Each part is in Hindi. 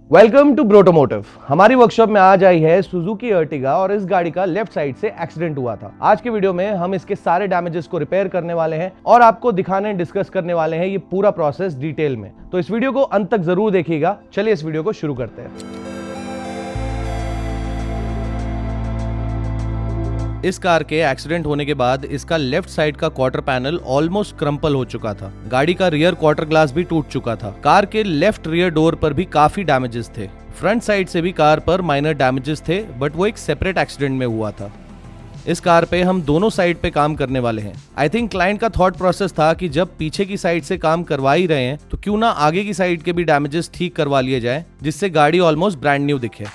Welcome to ब्रोटोमोटिव। हमारी वर्कशॉप में आज आई है सुजुकी अर्टिगा और इस गाड़ी का लेफ्ट साइड से एक्सीडेंट हुआ था। आज के वीडियो में हम इसके सारे डैमेजेस को रिपेयर करने वाले हैं और आपको दिखाने डिस्कस करने वाले हैं ये पूरा प्रोसेस डिटेल में। तो इस वीडियो को अंत तक जरूर देखिएगा। चलिए इस वीडियो को शुरू करते हैं। इस कार के एक्सीडेंट होने के बाद इसका लेफ्ट साइड का क्वार्टर पैनल ऑलमोस्ट क्रम्पल हो चुका था। गाड़ी का रियर क्वार्टर ग्लास भी टूट चुका था। कार के लेफ्ट रियर डोर पर भी काफी डैमेजेस थे। फ्रंट साइड से भी कार पर माइनर डैमेजेस थे, बट वो एक सेपरेट एक्सीडेंट में हुआ था। इस कार पे हम दोनों साइड पे काम करने वाले हैं। आई थिंक क्लाइंट का थॉट प्रोसेस था कि जब पीछे की साइड से काम करवा ही रहे हैं तो क्यों ना आगे की साइड के भी डैमेजेस ठीक करवा लिए जाए, जिससे गाड़ी ऑलमोस्ट ब्रांड न्यू दिखे।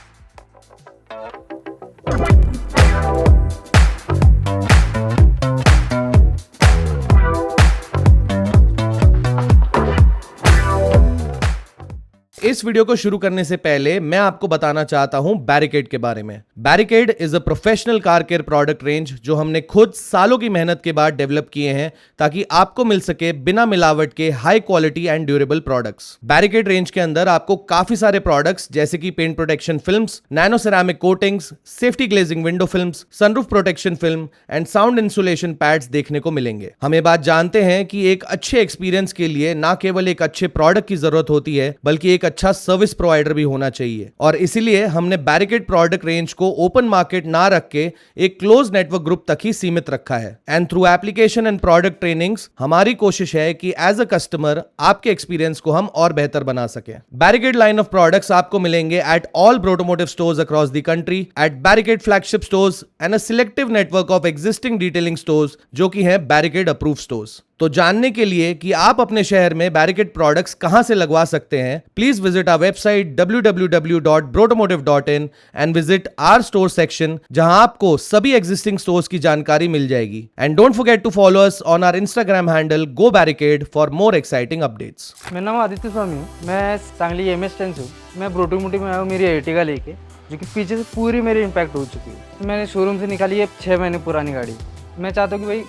इस वीडियो को शुरू करने से पहले मैं आपको बताना चाहता हूं बैरिकेड के बारे में। Barricade is a professional car care product range जो हमने खुद सालों की मेहनत के बाद डेवलप किए हैं ताकि आपको मिल सके बिना मिलावट के high quality and durable products. Barricade range के अंदर आपको काफी सारे प्रोडक्ट्स जैसे कि paint protection films, nano ceramic coatings, safety glazing window films, sunroof protection film and sound insulation pads देखने को मिलेंगे। हम ये बात जानते हैं कि एक अच्छे एक्सपीरियंस के लिए ना केवल एक अच्छे प्रोडक्ट की जरूरत होती है बल्कि एक अच्छा सर्विस प्रोवाइडर भी होना चाहिए, और इसीलिए हमने बैरिकेड प्रोडक्ट रेंज को ओपन मार्केट ना रख के एक क्लोज नेटवर्क ग्रुप तक ही सीमित रखा है। And through application and product trainings हमारी कोशिश है कि एज अ कस्टमर आपके एक्सपीरियंस को हम और बेहतर बना सके। बैरिकेड लाइन ऑफ प्रोडक्ट्स आपको मिलेंगे at all Brotomotive stores across the country, at Barricade flagship stores and a selective network of existing detailing stores जो कि है बैरिकेड अप्रूव स्टोर्स। तो जानने के लिए कि आप अपने शहर में बैरिकेड प्रोडक्ट्स कहां से लगवा सकते हैं, please visit our website www.brotomotive.in and visit our store section, जहां आपको सभी एग्जिस्टिंग स्टोर्स की जानकारी मिल जाएगी। And don't forget to follow us on our Instagram handle go Barricade for more exciting updates. मेरा नाम आदित्य स्वामी हूँ, मैं सांगली MS10 से हूँ। मैं ब्रोटोमोटिव में आया हूँ मेरी अर्टिगा लेके, जो कि पीछे से पूरी मेरी इम्पैक्ट हो चुकी है। तो मैंने शोरूम से निकाली है 6 महीने पुरानी गाड़ी। मैं चाहता हूँ कि भाई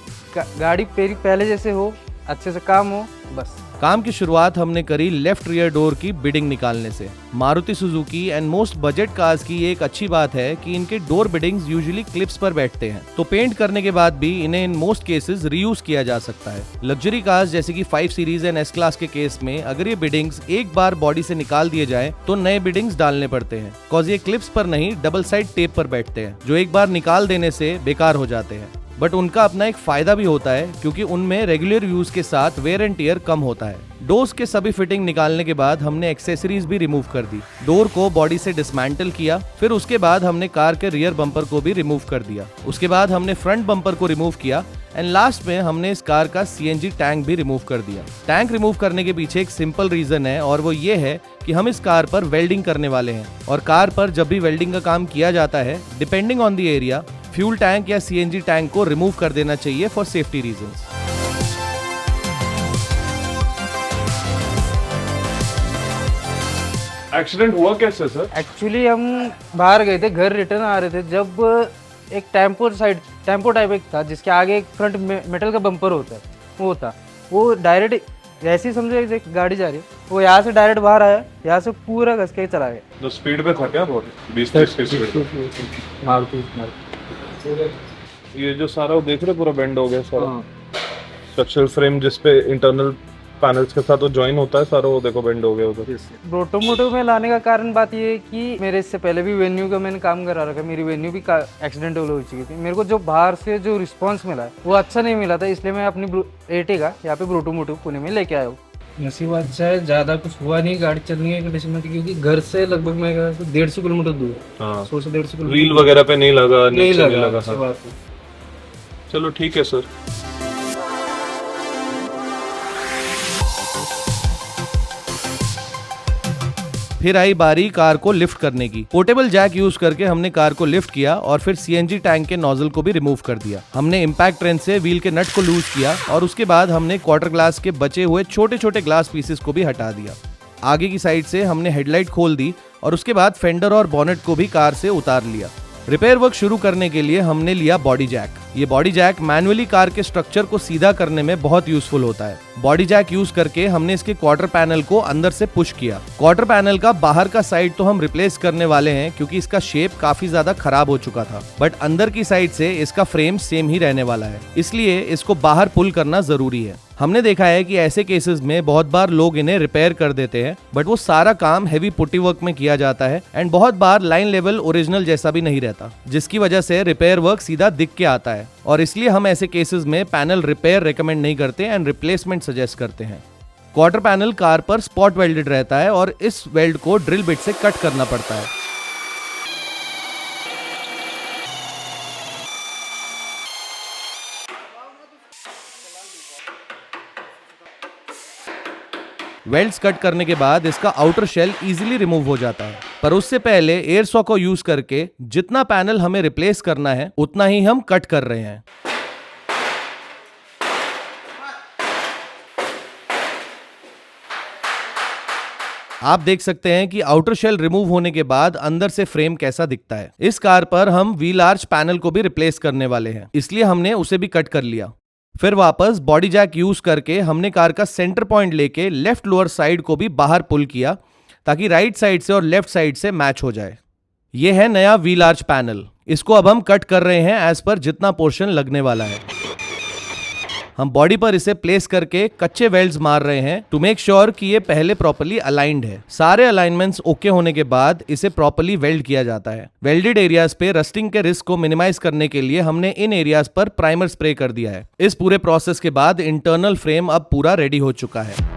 गाड़ी पहले जैसे हो, अच्छे से काम हो, बस। काम की शुरुआत हमने करी लेफ्ट रियर डोर की बिडिंग निकालने से। Maruti Suzuki and most budget cars की एक अच्छी बात है कि इनके डोर बिडिंग्स यूजुअली क्लिप्स पर बैठते हैं, तो पेंट करने के बाद भी इन्हें इन मोस्ट केसेस रीयूज किया जा सकता है। लग्जरी कार्स जैसे कि 5 सीरीज एंड S क्लास के केस में अगर ये बिडिंग्स एक बार बॉडी से निकाल दिए जाए तो नए बिडिंग्स डालने पड़ते हैं, कॉज ये क्लिप्स पर नहीं डबल साइड टेप पर बैठते हैं, जो एक बार निकाल देने से बेकार हो जाते हैं। बट उनका अपना एक फायदा भी होता है क्योंकि उनमें रेगुलर यूज के साथ वेयर एंड टियर कम होता है। डोर्स के सभी फिटिंग निकालने के बाद हमने एक्सेसरीज भी रिमूव कर दी। डोर को बॉडी से डिसमेंटल किया, फिर उसके बाद हमने कार के रियर बम्पर को भी रिमूव कर दिया। उसके बाद हमने फ्रंट बम्पर को रिमूव किया एंड लास्ट में हमने इस कार का CNG टैंक भी रिमूव कर दिया। टैंक रिमूव करने के पीछे एक सिंपल रीजन है, और वो ये है कि हम इस कार पर वेल्डिंग करने वाले हैं, और कार पर जब भी वेल्डिंग का काम किया जाता है, depending on the area, fuel tank या CNG टैंक को रिमूव कर देना चाहिए फॉर सेफ्टी रीजंस। एक्सीडेंट हुआ कैसे सर? एक्चुअली हम बाहर गए थे, घर रिटर्न आ रहे थे, जब एक टेम्पो टाइप एक था जिसके आगे एक फ्रंट मेटल का बम्पर होता है, वो डायरेक्ट ऐसे ही समझो एक गाड़ी जा रही है, वो यहाँ से डायरेक्ट बाहर आया, यहाँ से पूरा घस के चला गया। तो स्पीड पे था क्या? बहुत 20-30 की स्पीड पे। ये जो सारा वो देख रहे पूरा बेंड हो गया सारा। स्ट्रक्चरल फ्रेम जिसपे इंटरनल पैनल्स के साथ वो जॉइन होता है सारा, वो देखो बेंड हो गया उधर। ब्रोटोमोटिव में लाने का कारण बात ये है कि मेरे इससे पहले भी वेन्यू का मैंने काम करा रखा, मेरी वेन्यू भी एक्सीडेंटल हो चुकी थी। मेरे को जो बाहर से जो रिस्पांस मिला है वो अच्छा नहीं मिला था, इसलिए मैं अपनी अर्टिगा यहाँ पे ब्रोटोमोटिव पुणे में लेके आया हूँ। नसीब अच्छा है, ज़्यादा कुछ हुआ नहीं, गाड़ी चलने की कंडीशन में थी, क्योंकि घर से लगभग मैं 150 किलोमीटर दूर, 100 से 150 किलोमीटर। व्हील वगैरह पे नहीं लगा, नहीं लगा। हाँ। चलो ठीक है सर। फिर आई बारी कार को लिफ्ट करने की। पोर्टेबल जैक यूज करके हमने कार को लिफ्ट किया और फिर CNG टैंक के नोजल को भी रिमूव कर दिया। हमने इम्पैक्ट रेंच से व्हील के नट को लूज किया और उसके बाद हमने क्वार्टर ग्लास के बचे हुए छोटे छोटे ग्लास पीसेस को भी हटा दिया। आगे की साइड से हमने हेडलाइट खोल दी और उसके बाद फेंडर और बॉनेट को भी कार से उतार लिया। रिपेयर वर्क शुरू करने के लिए हमने लिया बॉडी जैक। ये बॉडी जैक मैन्युअली कार के स्ट्रक्चर को सीधा करने में बहुत यूजफुल होता है। बॉडी जैक यूज करके हमने इसके क्वार्टर पैनल को अंदर से पुश किया। क्वार्टर पैनल का बाहर का साइड तो हम रिप्लेस करने वाले हैं क्योंकि इसका शेप काफी ज्यादा खराब हो चुका था, बट अंदर की साइड से इसका फ्रेम सेम ही रहने वाला है, इसलिए इसको बाहर पुल करना जरूरी है। हमने देखा है कि ऐसे केसेस में बहुत बार लोग इन्हें रिपेयर कर देते हैं, बट वो सारा काम हेवी पुट्टी वर्क में किया जाता है एंड बहुत बार लाइन लेवल ओरिजिनल जैसा भी नहीं रहता, जिसकी वजह से रिपेयर वर्क सीधा दिख के आता है और इसलिए हम ऐसे केसेस में पैनल रिपेयर रेकमेंड नहीं करते एंड रिप्लेसमेंट सजेस्ट करते हैं। क्वार्टर पैनल कार पर स्पॉट वेल्डेड रहता है और इस वेल्ड को ड्रिल बिट से कट करना पड़ता है। वेल्ड्स कट करने के बाद इसका आउटर शेल इजीली रिमूव हो जाता है, पर उससे पहले एयर सॉ को यूज करके जितना पैनल हमें रिप्लेस करना है उतना ही हम कट कर रहे हैं। आप देख सकते हैं कि आउटर शेल रिमूव होने के बाद अंदर से फ्रेम कैसा दिखता है। इस कार पर हम व्हील आर्च पैनल को भी रिप्लेस करने वाले हैं, इसलिए हमने उसे भी कट कर लिया। फिर वापस बॉडी जैक यूज करके हमने कार का सेंटर पॉइंट लेके लेफ्ट लोअर साइड को भी बाहर पुल किया ताकि राइट साइड से और लेफ्ट साइड से मैच हो जाए। यह है नया व्हील आर्च पैनल। इसको अब हम कट कर रहे हैं एज पर जितना पोर्शन लगने वाला है। हम बॉडी पर इसे प्लेस करके कच्चे वेल्ड्स मार रहे हैं टू मेक श्योर कि ये पहले प्रॉपर्ली अलाइंड है। सारे अलाइनमेंट्स ओके होने के बाद इसे प्रॉपर्ली वेल्ड किया जाता है। वेल्डेड एरियाज पे रस्टिंग के रिस्क को मिनिमाइज करने के लिए हमने इन एरियाज पर प्राइमर स्प्रे कर दिया है। इस पूरे प्रोसेस के बाद इंटरनल फ्रेम अब पूरा रेडी हो चुका है।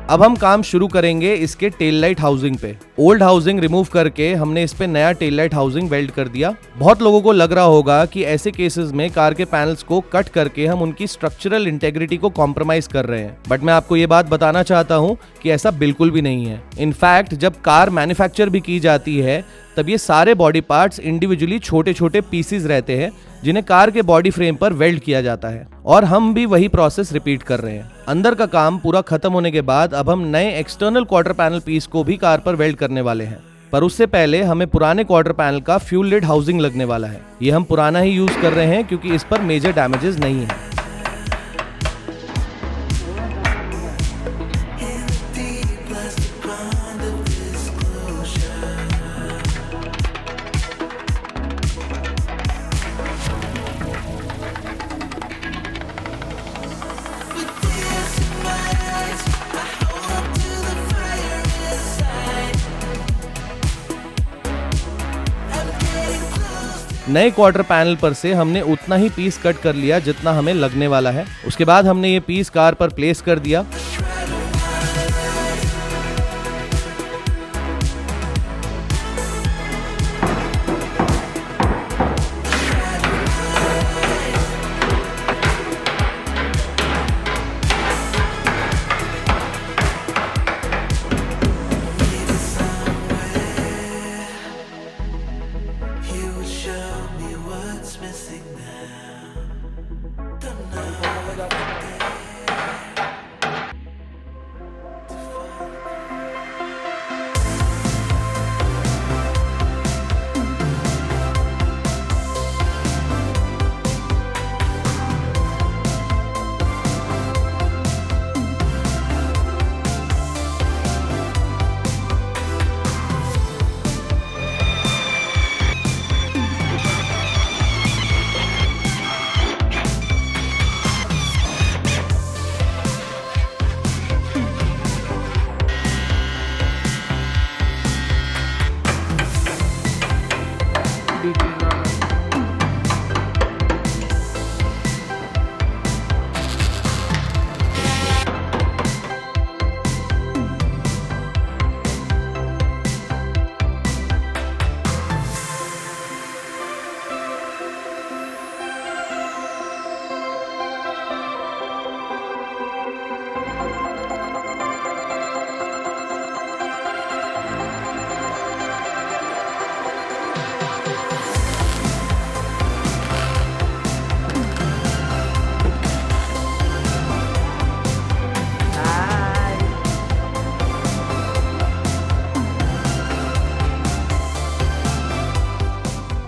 अब हम काम शुरू करेंगे इसके टेल लाइट हाउसिंग पे। ओल्ड हाउसिंग रिमूव करके हमने इस पे नया टेल लाइट हाउसिंग वेल्ड कर दिया। बहुत लोगों को लग रहा होगा कि ऐसे केसेस में कार के पैनल्स को कट करके हम उनकी स्ट्रक्चरल इंटेग्रिटी को कॉम्प्रोमाइज कर रहे हैं, बट मैं आपको ये बात बताना चाहता हूँ कि ऐसा बिल्कुल भी नहीं है। इनफैक्ट जब कार मैन्युफैक्चर भी की जाती है तब ये सारे बॉडी पार्ट्स इंडिविजुअली छोटे छोटे पीसेस रहते हैं जिन्हें कार के बॉडी फ्रेम पर वेल्ड किया जाता है और हम भी वही प्रोसेस रिपीट कर रहे हैं। अंदर का काम पूरा खत्म होने के बाद अब हम नए एक्सटर्नल क्वार्टर पैनल पीस को भी कार पर वेल्ड करने वाले हैं, पर उससे पहले हमें पुराने क्वार्टर पैनल का फ्यूल लिड हाउसिंग लगने वाला है। ये हम पुराना ही यूज कर रहे हैं क्योंकि इस पर मेजर डैमेजेस नहीं है। नए क्वार्टर पैनल पर से हमने उतना ही पीस कट कर लिया जितना हमें लगने वाला है। उसके बाद हमने ये पीस कार पर प्लेस कर दिया।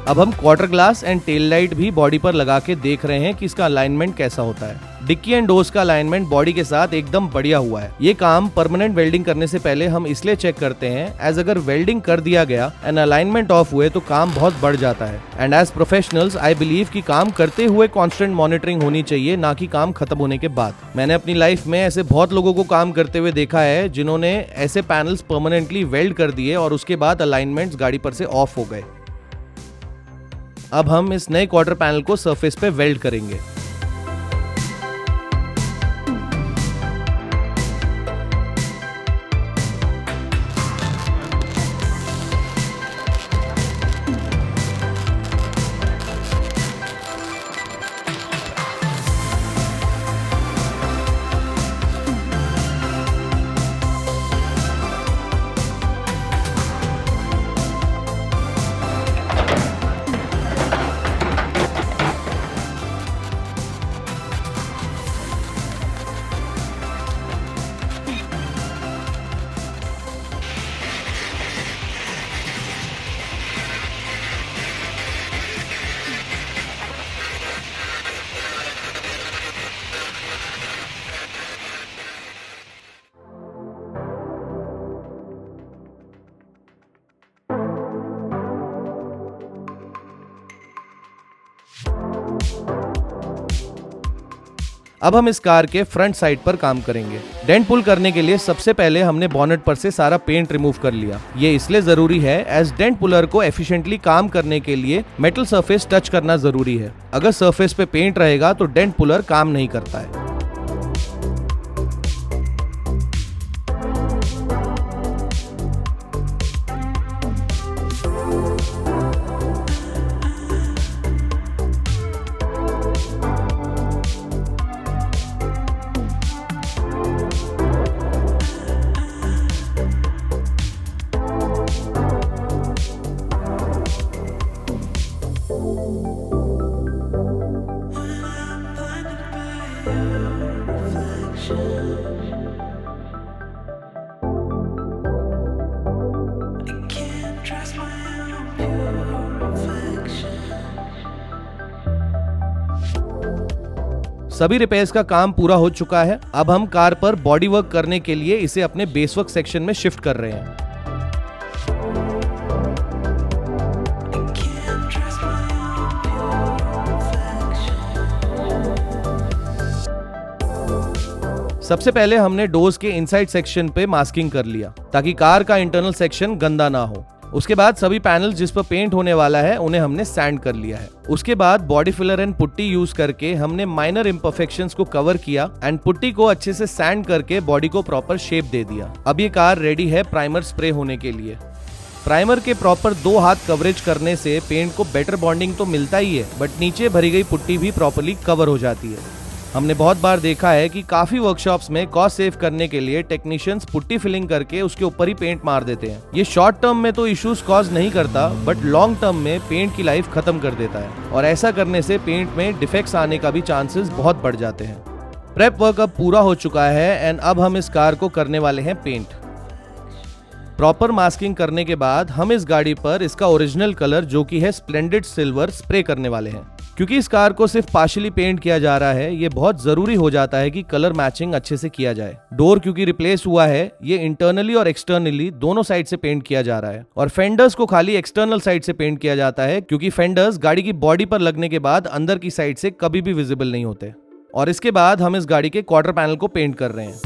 अब हम quarter glass and tail light भी बॉडी पर लगा के देख रहे हैं कि इसका अलाइनमेंट कैसा होता है। डिक्की एंड डोर्स का अलाइनमेंट बॉडी के साथ एकदम बढ़िया हुआ है। ये काम परमानेंट वेल्डिंग करने से पहले हम इसलिए चेक करते हैं, एज अगर वेल्डिंग कर दिया गया एंड अलाइनमेंट ऑफ हुए तो काम बहुत बढ़ जाता है। And as professionals I believe कि काम करते हुए कॉन्स्टेंट मॉनिटरिंग होनी चाहिए, ना कि काम खत्म होने के बाद। मैंने अपनी लाइफ में ऐसे बहुत लोगों को काम करते हुए देखा है जिन्होंने ऐसे पैनल्स परमानेंटली वेल्ड कर दिए और उसके बाद अलाइनमेंट्स गाड़ी पर से ऑफ हो गए। अब हम इस नए क्वार्टर पैनल को सरफेस पे वेल्ड करेंगे। अब हम इस कार के फ्रंट साइड पर काम करेंगे। डेंट पुल करने के लिए सबसे पहले हमने बॉनेट पर से सारा पेंट रिमूव कर लिया। ये इसलिए जरूरी है एज डेंट पुलर को एफिशिएंटली काम करने के लिए मेटल सरफेस टच करना जरूरी है। अगर सरफेस पे पेंट रहेगा तो डेंट पुलर काम नहीं करता है। सभी रिपेयर्स का काम पूरा हो चुका है। अब हम कार पर बॉडी वर्क करने के लिए इसे अपने बेस वर्क सेक्शन में शिफ्ट कर रहे हैं। सबसे पहले हमने डोर्स के इनसाइड सेक्शन पे मास्किंग कर लिया ताकि कार का इंटरनल सेक्शन गंदा ना हो। उसके बाद सभी पैनल जिस पर पेंट होने वाला है उन्हें हमने सैंड कर लिया है। उसके बाद body filler and putty use करके हमने माइनर इम्परफेक्शंस को कवर किया एंड पुट्टी को अच्छे से सैंड करके बॉडी को प्रॉपर शेप दे दिया। अब ये कार रेडी है प्राइमर स्प्रे होने के लिए। प्राइमर के प्रॉपर 2 हाथ कवरेज करने से पेंट को बेटर बॉन्डिंग तो मिलता ही है, बट नीचे भरी गई पुट्टी भी प्रॉपरली कवर हो जाती है। हमने बहुत बार देखा है कि काफी वर्कशॉप्स में कॉस्ट सेव करने के लिए टेक्नीशियंस पुट्टी फिलिंग करके उसके ऊपर ही पेंट मार देते हैं। ये शॉर्ट टर्म में तो इश्यूज कॉज नहीं करता, बट लॉन्ग टर्म में पेंट की लाइफ खत्म कर देता है और ऐसा करने से पेंट में डिफेक्ट्स आने का भी चांसेस बहुत बढ़ जाते हैं। प्रेप वर्क अब पूरा हो चुका है एंड अब हम इस कार को करने वाले हैं पेंट। प्रॉपर मास्किंग करने के बाद हम इस गाड़ी पर इसका ओरिजिनल कलर जो कि है स्प्लेंडिड सिल्वर स्प्रे करने वाले हैं। क्योंकि इस कार को सिर्फ पार्शियली पेंट किया जा रहा है, ये बहुत जरूरी हो जाता है कि कलर मैचिंग अच्छे से किया जाए। डोर क्योंकि रिप्लेस हुआ है, ये इंटरनली और एक्सटर्नली दोनों साइड से पेंट किया जा रहा है और फेंडर्स को खाली एक्सटर्नल साइड से पेंट किया जाता है क्योंकि फेंडर्स गाड़ी की बॉडी पर लगने के बाद अंदर की साइड से कभी भी विजिबल नहीं होते। और इसके बाद हम इस गाड़ी के क्वार्टर पैनल को पेंट कर रहे हैं।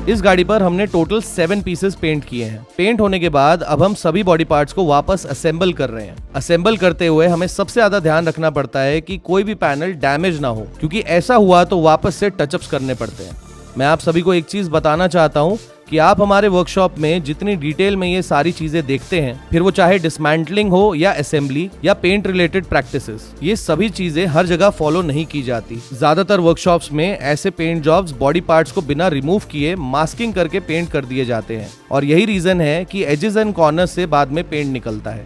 इस गाड़ी पर हमने टोटल 7 पीसेस पेंट किए हैं। पेंट होने के बाद अब हम सभी बॉडी पार्ट्स को वापस असेंबल कर रहे हैं। असेंबल करते हुए हमें सबसे ज्यादा ध्यान रखना पड़ता है कि कोई भी पैनल डैमेज ना हो, क्योंकि ऐसा हुआ तो वापस से टचअप्स करने पड़ते हैं। मैं आप सभी को एक चीज बताना चाहता हूँ कि आप हमारे वर्कशॉप में जितनी डिटेल में ये सारी चीजें देखते हैं, फिर वो चाहे डिसमेंटलिंग हो या असेंबली या पेंट रिलेटेड प्रैक्टिसेस, ये सभी चीजें हर जगह फॉलो नहीं की जाती। ज्यादातर वर्कशॉप्स में ऐसे पेंट जॉब्स बॉडी पार्ट्स को बिना रिमूव किए मास्किंग करके पेंट कर दिए जाते हैं और यही रीजन है कि एजेस एंड कॉर्नर्स से बाद में पेंट निकलता है।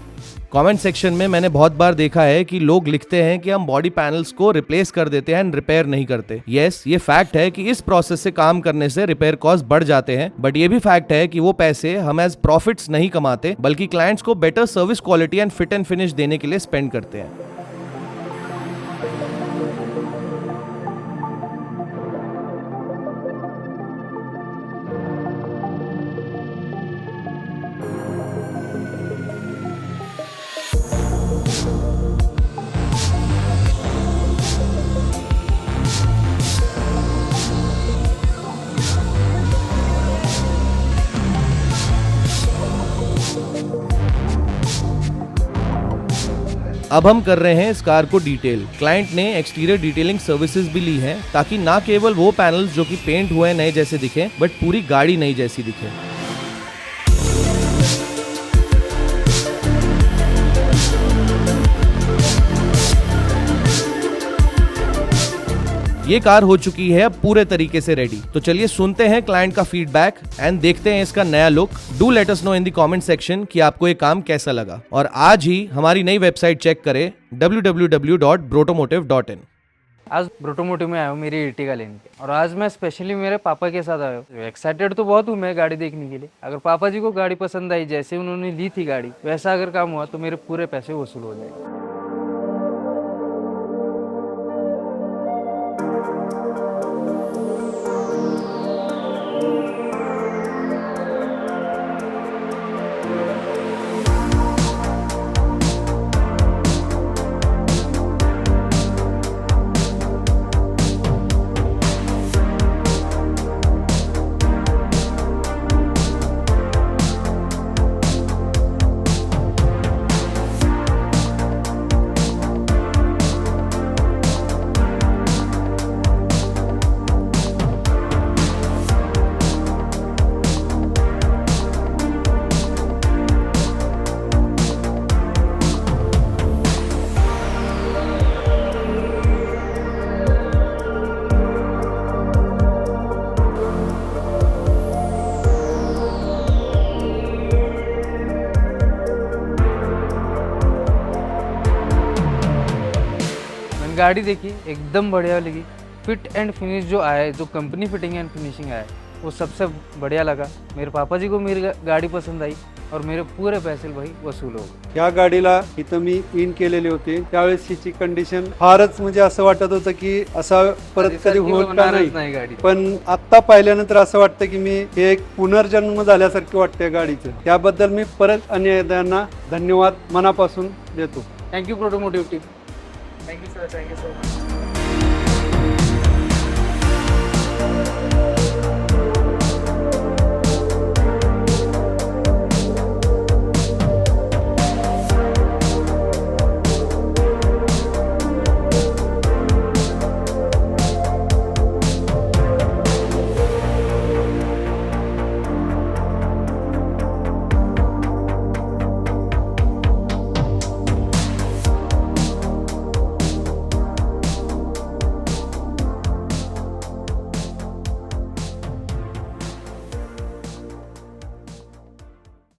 कमेंट सेक्शन में मैंने बहुत बार देखा है कि लोग लिखते हैं कि हम बॉडी पैनल्स को रिप्लेस कर देते हैं एंड रिपेयर नहीं करते। यस, ये फैक्ट है कि इस प्रोसेस से काम करने से रिपेयर कॉस्ट बढ़ जाते हैं, बट ये भी फैक्ट है कि वो पैसे हम एज प्रॉफिट्स नहीं कमाते, बल्कि क्लाइंट्स को better service quality and fit and finish देने के लिए स्पेंड करते हैं। अब हम कर रहे हैं इस कार को डिटेल। क्लाइंट ने एक्सटीरियर डिटेलिंग सर्विसेज भी ली हैं ताकि ना केवल वो पैनल्स जो कि पेंट हुए नए जैसे दिखे, बट पूरी गाड़ी नई जैसी दिखे। ये कार हो चुकी है अब पूरे तरीके से रेडी। तो चलिए सुनते हैं क्लाइंट का फीडबैक एंड देखते हैं इसका नया look. Do let us know in the comment section कि आपको ये काम कैसा लगा और आज ही हमारी नई वेबसाइट चेक करें www.brotomotive.in। आज ब्रोटोमोटिव में आया हूँ मेरी Ertiga लेने के, और आज मैं स्पेशली मेरे पापा के साथ आया हूँ। एक्साइटेड तो बहुत हूँ मैं गाड़ी देखने के लिए। अगर पापा जी को गाड़ी पसंद आई, जैसे उन्होंने ली थी गाड़ी, वैसा अगर काम हुआ तो मेरे पूरे पैसे वसूल हो जाएंगे। गाड़ी देखी, एकदम बढ़िया लगी। फिट एंड फिनिश जो आया है, जो कंपनी फिटिंग एंड फिनिशिंग आया है, वो सबसे बढ़िया लगा। मेरे पापा जी को मेरी गाडी पसंद आई और मेरे पूरे पैसे भाई वसूल हो गए। या गाडीला इथं मी इन केलेले होते, त्यावेळेस हिची कंडिशन फारच म्हणजे असं वाटत होतं की असं परत कधी होत का नाही गाडी, पण आता पाहिल्यानंतर असं वाटतं की मी हे एक पुनर्जन्म झाल्यासारखे वाटते गाडीचं। त्याबद्दल मी परत अन्यदांना धन्यवाद मनापासून देतो। Thank you Brotomotive team. Thank you sir, thank you so much.